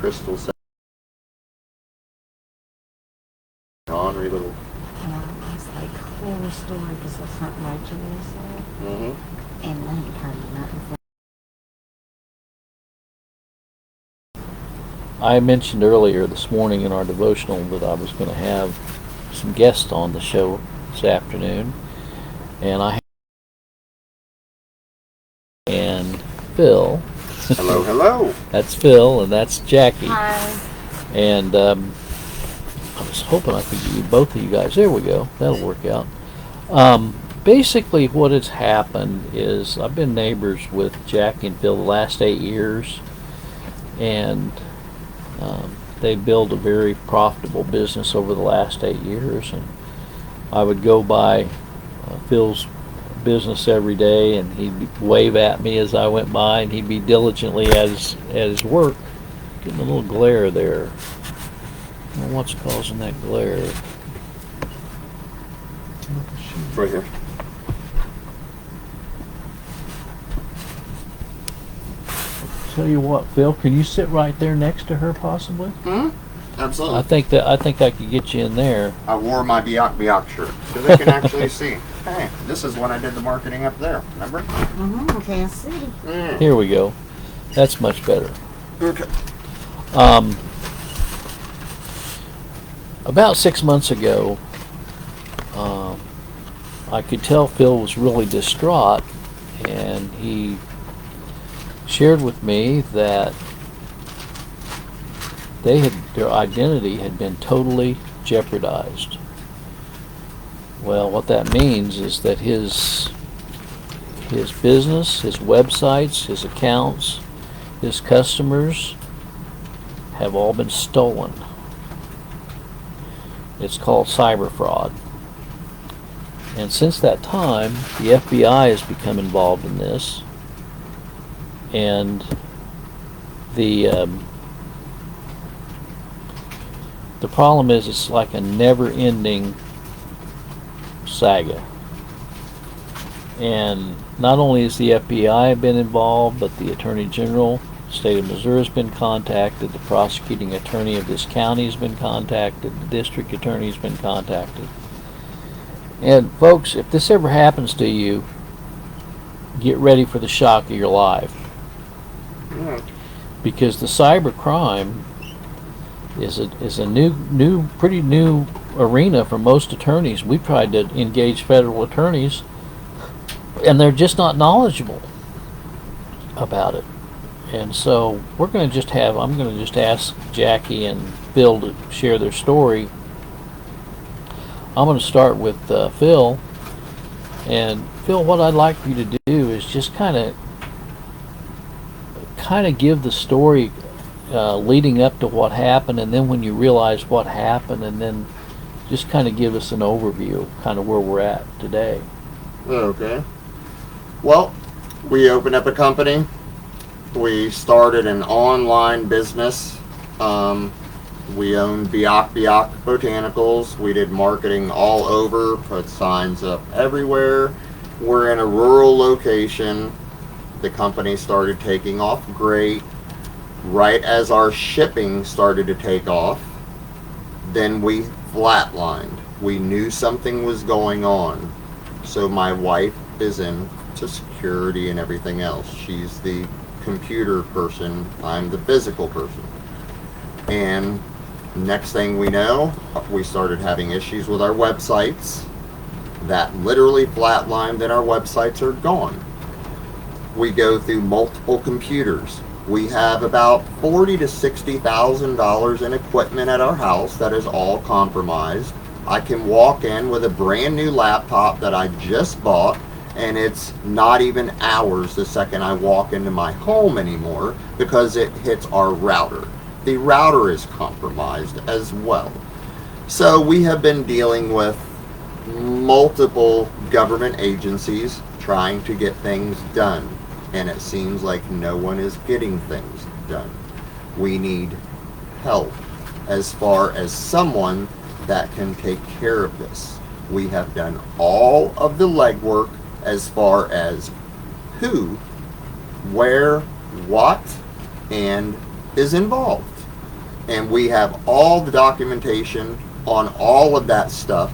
Crystal said. Ornery little. It's like horror story because the front right to this and I ain't heard nothing from. I mentioned earlier this morning in our devotional that I was going to have some guests on the show this afternoon, and I and Phil. Hello, hello. That's Phil, and that's Jackie. Hi. And I was hoping I could get both of you guys. There we go. That'll work out. Basically, what has happened is I've been neighbors with Jackie and Phil the last 8 years, and they built a very profitable business over the last 8 years. And I would go by Phil's business every day, and he'd wave at me as I went by, and he'd be diligently at his work. Getting a little glare there. I don't know what's causing that glare. Right here. Tell you what, Phil, can you sit right there next to her possibly? Absolutely. I think I could get you in there. I wore my Biak Biak shirt so they can actually see. Hey, this is when I did the marketing up there. Remember? Can't see. Here we go. That's much better. Okay. About 6 months ago, I could tell Phil was really distraught, and he shared with me that their identity had been totally jeopardized. Well, what that means is that his business, his websites, his accounts, his customers have all been stolen. It's called cyber fraud. And since that time, the FBI has become involved in this. And the problem is it's like a never-ending saga. And not only has the FBI been involved, but the Attorney General, State of Missouri has been contacted, the prosecuting attorney of this county has been contacted, the district attorney has been contacted. And folks, if this ever happens to you, get ready for the shock of your life. Because the cyber crime is a pretty new arena for most attorneys. We've tried to engage federal attorneys, and they're just not knowledgeable about it. And so I'm going to just ask Jackie and Phil to share their story. I'm going to start with Phil. And Phil, what I'd like for you to do is just kind of give the story leading up to what happened, and then when you realize what happened, and then just kind of give us an overview of kind of where we're at today. Okay. Well, we opened up a company. We started an online business. We owned Biak Biak Botanicals. We did marketing all over, put signs up everywhere. We're in a rural location. The company started taking off great. Right as our shipping started to take off, then we flatlined. We knew something was going on. So my wife is into security and everything else. She's the computer person. I'm the physical person. And next thing we know, we started having issues with our websites. That literally flatlined, and our websites are gone. We go through multiple computers. We have about $40,000 to $60,000 in equipment at our house that is all compromised. I can walk in with a brand new laptop that I just bought, and it's not even hours the second I walk into my home anymore because it hits our router. The router is compromised as well. So we have been dealing with multiple government agencies trying to get things done, and it seems like no one is getting things done. We need help as far as someone that can take care of this. We have done all of the legwork as far as who, where, what, and is involved. And we have all the documentation on all of that stuff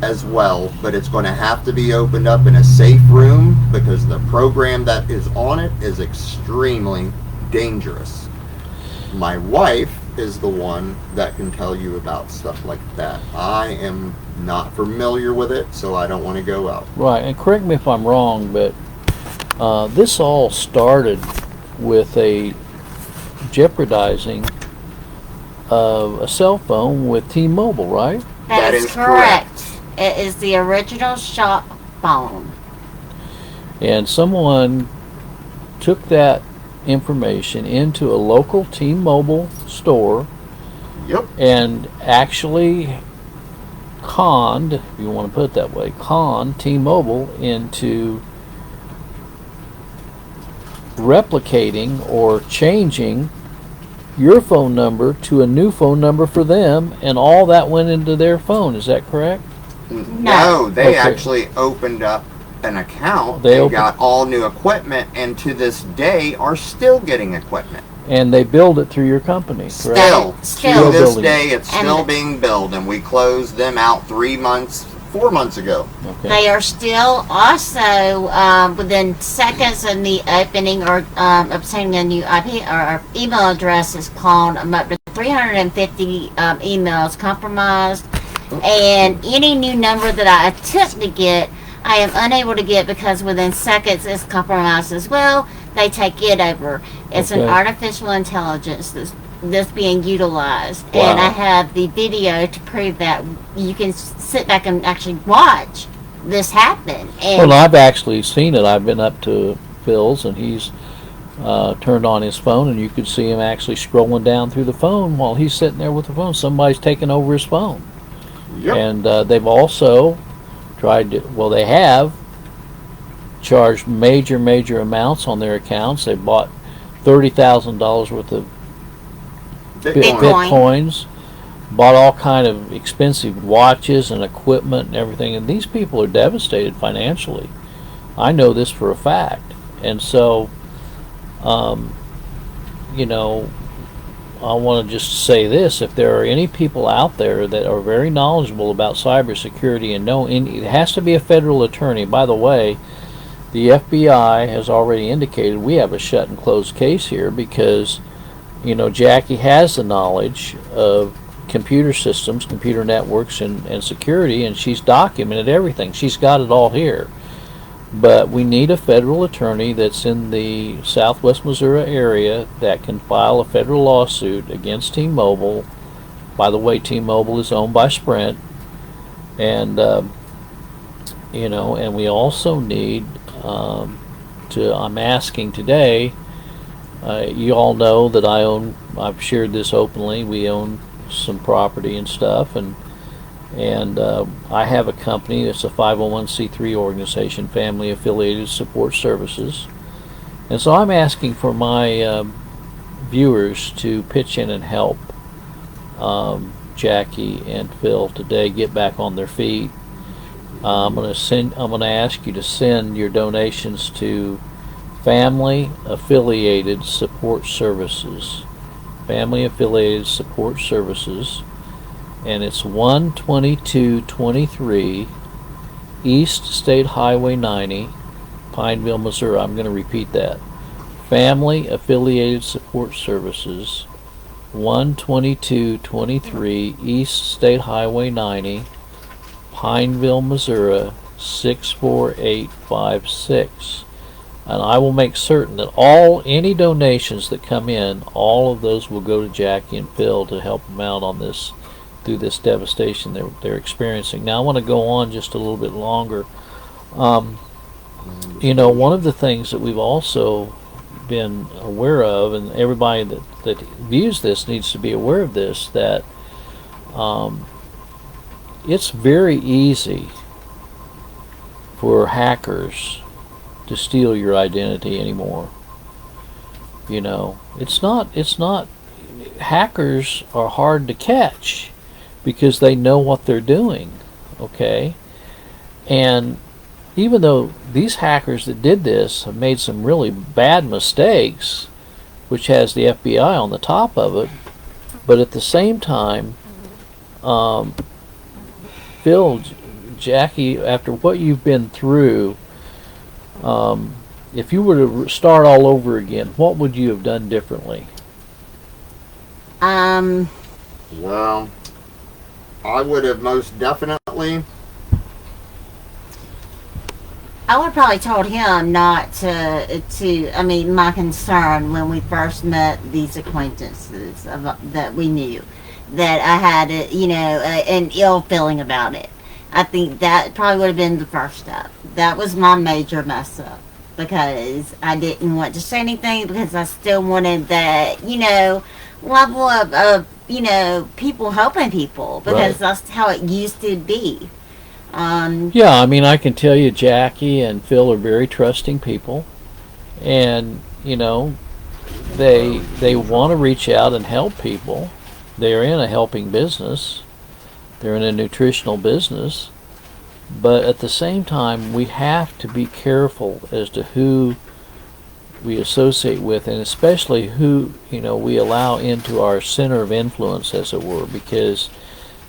as well, but it's going to have to be opened up in a safe room because the program that is on it is extremely dangerous. My wife is the one that can tell you about stuff like that. I am not familiar with it, so I don't want to go out. Right, and correct me if I'm wrong, but this all started with a jeopardizing of a cell phone with T-Mobile, right? That is is correct. It is the original shop phone. And someone took that information into a local T-Mobile store Yep. and actually conned, if you want to put it that way, conned T-Mobile into replicating or changing your phone number to a new phone number for them, and all that went into their phone. Is that correct? No, they Okay. actually opened up an account. They They opened- got all new equipment, and to this day are still getting equipment. And they billed it through your company, correct? Still, Still to this building it. day, it's And still the- being billed, and we closed them out 4 months ago. Okay. They are still also within seconds of me opening or obtaining a new IP or email address is called. I'm up to 350 emails compromised, and any new number that I attempt to get, I am unable to get because within seconds it's compromised as well. They take it over. It's an Okay. artificial intelligence that's being utilized, and Wow. I have the video to prove that. You can sit back and actually watch this happen. And Well, I've actually seen it. I've been up to Phil's, and he's turned on his phone, and you could see him actually scrolling down through the phone while he's sitting there with the phone. Somebody's taking over his phone. Yep. And they've also tried to, well, they have charged major amounts on their accounts. They bought $30,000 worth of Bitcoin. Bitcoins, bought all kind of expensive watches and equipment and everything, and these people are devastated financially. I know this for a fact. And so, you know, I want to just say this: if there are any people out there that are very knowledgeable about cybersecurity and know, it has to be a federal attorney. By the way, the FBI has already indicated we have a shut and closed case here because, you know, Jackie has the knowledge of computer systems, computer networks, and security, and she's documented everything. She's got it all here. But we need a federal attorney that's in the southwest Missouri area that can file a federal lawsuit against T-Mobile. By the way, T-Mobile is owned by Sprint. And, you know, and we also need I'm asking today, you all know that I've shared this openly, we own some property and stuff, and I have a company that's a 501c3 organization, Family Affiliated Support Services. And so I'm asking for my viewers to pitch in and help Jackie and Phil today get back on their feet. I'm going to ask you to send your donations to Family Affiliated Support Services. Family Affiliated Support Services, and it's 12223 East State Highway 90, Pineville, Missouri. I'm going to repeat that. Family Affiliated Support Services, 12223 East State Highway 90, Pineville, Missouri, 64856. And I will make certain that any donations that come in, all of those will go to Jackie and Phil to help them out on this, through this devastation they're experiencing. Now I want to go on just a little bit longer. You know, one of the things that we've also been aware of, and everybody that views this needs to be aware of this, that it's very easy for hackers to steal your identity anymore. You know, it's not hackers are hard to catch because they know what they're doing, okay? And even though these hackers that did this have made some really bad mistakes, which has the FBI on the top of it, But at the same time, Phil, Jackie, after what you've been through, if you were to start all over again, what would you have done differently? Well, I would have most definitely. I would probably told him not to. I mean, my concern when we first met these acquaintances that we knew, that I had an ill feeling about it. I think that probably would have been the first step. That was my major mess up, because I didn't want to say anything, because I still wanted that level of people helping people, because Right. that's how it used to be. Yeah, I mean, I can tell you, Jackie and Phil are very trusting people, and they want to reach out and help people. They're in a helping business. They're in a nutritional business, but at the same time, we have to be careful as to who we associate with, and especially who we allow into our center of influence, as it were, because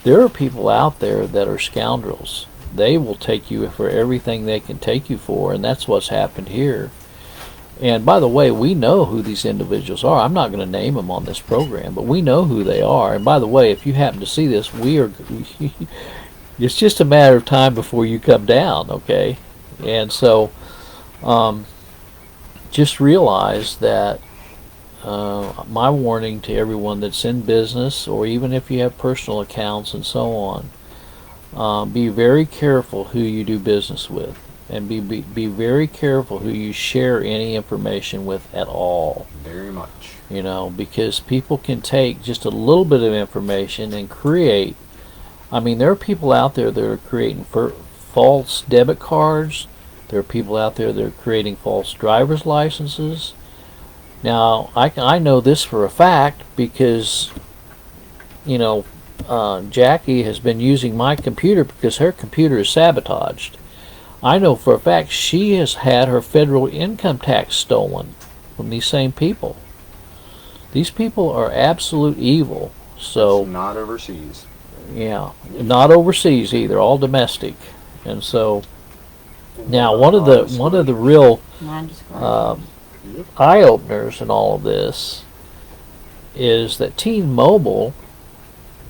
there are people out there that are scoundrels. They will take you for everything they can take you for, and that's what's happened here. And by the way, we know who these individuals are. I'm not going to name them on this program, but we know who they are. And by the way, if you happen to see this, it's just a matter of time before you come down, okay? And so just realize that my warning to everyone that's in business, or even if you have personal accounts and so on, be very careful who you do business with, and be very careful who you share any information with at all. Very much. Because people can take just a little bit of information and create. I mean, there are people out there that are creating false debit cards. There are people out there that are creating false driver's licenses. Now, I know this for a fact because, Jackie has been using my computer because her computer is sabotaged. I know for a fact she has had her federal income tax stolen from these same people. These people are absolute evil. So, Not overseas. yeah, not overseas either, all domestic. And so, now one of the real eye openers in all of this is that T-Mobile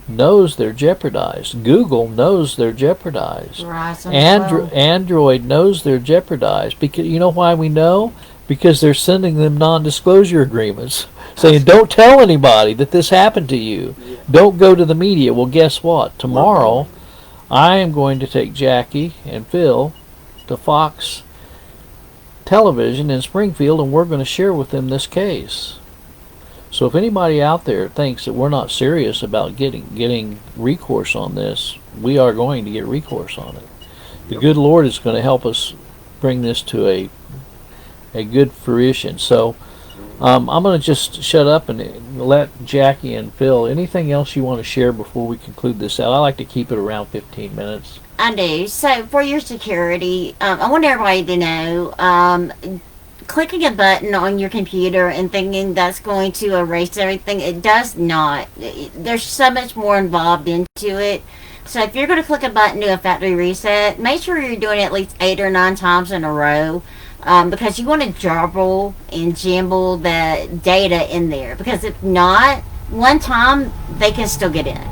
knows they're jeopardized. Google knows they're jeopardized. Android knows they're jeopardized. Because you know why we know? Because they're sending them non-disclosure agreements saying, don't tell anybody that this happened to you. Don't go to the media. Well, guess what? Tomorrow, I am going to take Jackie and Phil to Fox Television in Springfield, and we're going to share with them this case. So if anybody out there thinks that we're not serious about getting recourse on this, we are going to get recourse on it. The good Lord is going to help us bring this to a good fruition. So I'm going to just shut up and let Jackie and Phil, anything else you want to share before we conclude this out? I like to keep it around 15 minutes. I do. So for your security, I want everybody to know, clicking a button on your computer and thinking that's going to erase everything, it does not. There's so much more involved into it. So if you're going to click a button to a factory reset, make sure you're doing it at least 8 or 9 times in a row, because you want to jumble and jumble the data in there. Because if not, one time they can still get in.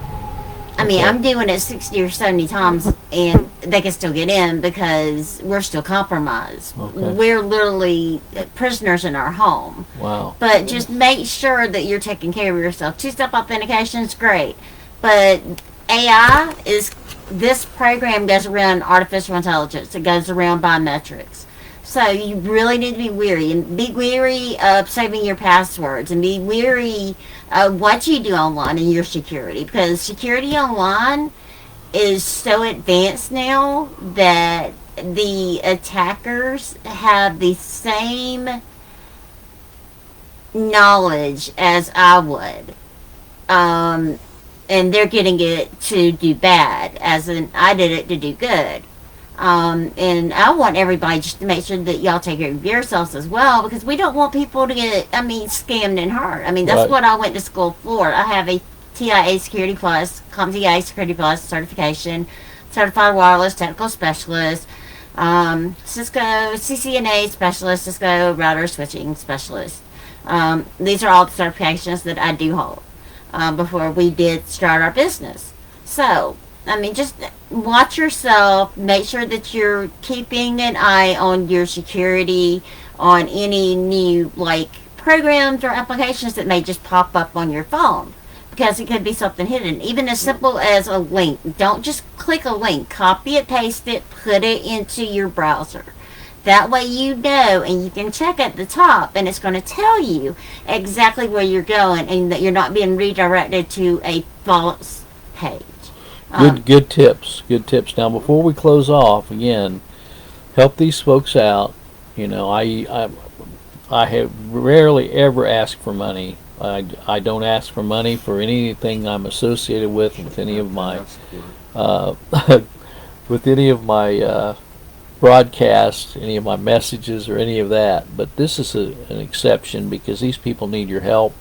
I mean, I'm doing it 60 or 70 times, and they can still get in because we're still compromised. Okay. We're literally prisoners in our home. Wow. But just make sure that you're taking care of yourself. Two-step authentication is great, but AI is, this program goes around artificial intelligence. It goes around biometrics. So you really need to be wary, and be wary of saving your passwords, and be wary of what you do online and your security, because security online is so advanced now that the attackers have the same knowledge as I would, and they're getting it to do bad, as in I did it to do good. And I want everybody just to make sure that y'all take care of yourselves as well, because we don't want people to get, scammed and hurt. That's Right. what I went to school for. I have a TIA Security Plus, CompTIA Security Plus certification, Certified Wireless Technical Specialist, Cisco CCNA Specialist, Cisco Router Switching Specialist. These are all the certifications that I do hold before we did start our business. So, I mean, just watch yourself. Make sure that you're keeping an eye on your security, on any new, like, programs or applications that may just pop up on your phone. Because it could be something hidden. Even as simple as a link. Don't just click a link. Copy it, paste it, put it into your browser. That way you know, and you can check at the top, and it's going to tell you exactly where you're going, and that you're not being redirected to a false page. Good tips. Good tips. Now, before we close off, again, help these folks out. You know, I have rarely ever asked for money. I don't ask for money for anything I'm associated with any of my with any of my broadcasts, any of my messages, or any of that. But this is an exception because these people need your help.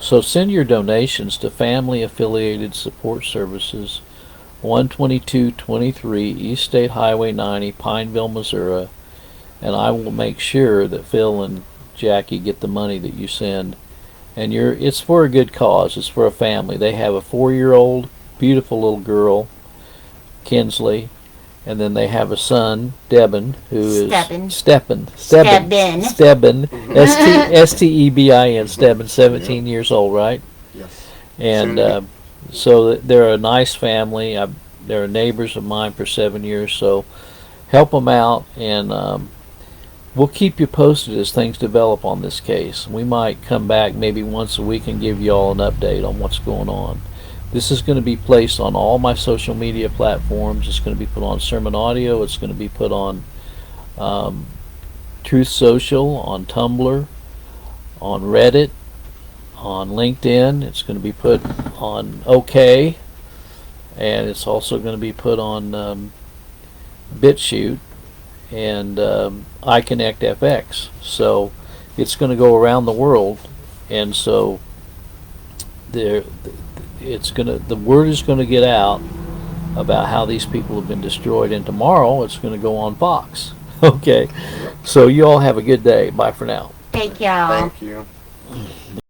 So send your donations to Family Affiliated Support Services, 12223 East State Highway 90, Pineville, Missouri, and I will make sure that Phil and Jackie get the money that you send. And it's for a good cause. It's for a family. They have a 4-year-old, beautiful little girl, Kinsley, and then they have a son, Debin, who is Stebin, Stebin, Stebin, 17 years old, right? Yes. And so they're a nice family. They're neighbors of mine for 7 years. So help them out, and we'll keep you posted as things develop on this case. We might come back maybe once a week and give you all an update on what's going on. This is going to be placed on all my social media platforms. It's going to be put on Sermon Audio. It's going to be put on Truth Social, on Tumblr, on Reddit, on LinkedIn. It's going to be put on OK, and it's also going to be put on BitChute and iConnect FX. So it's going to go around the world, and so the word is going to get out about how these people have been destroyed, and tomorrow it's going to go on Fox. Okay, so you all have a good day. Bye for now. Thank y'all. Thank you.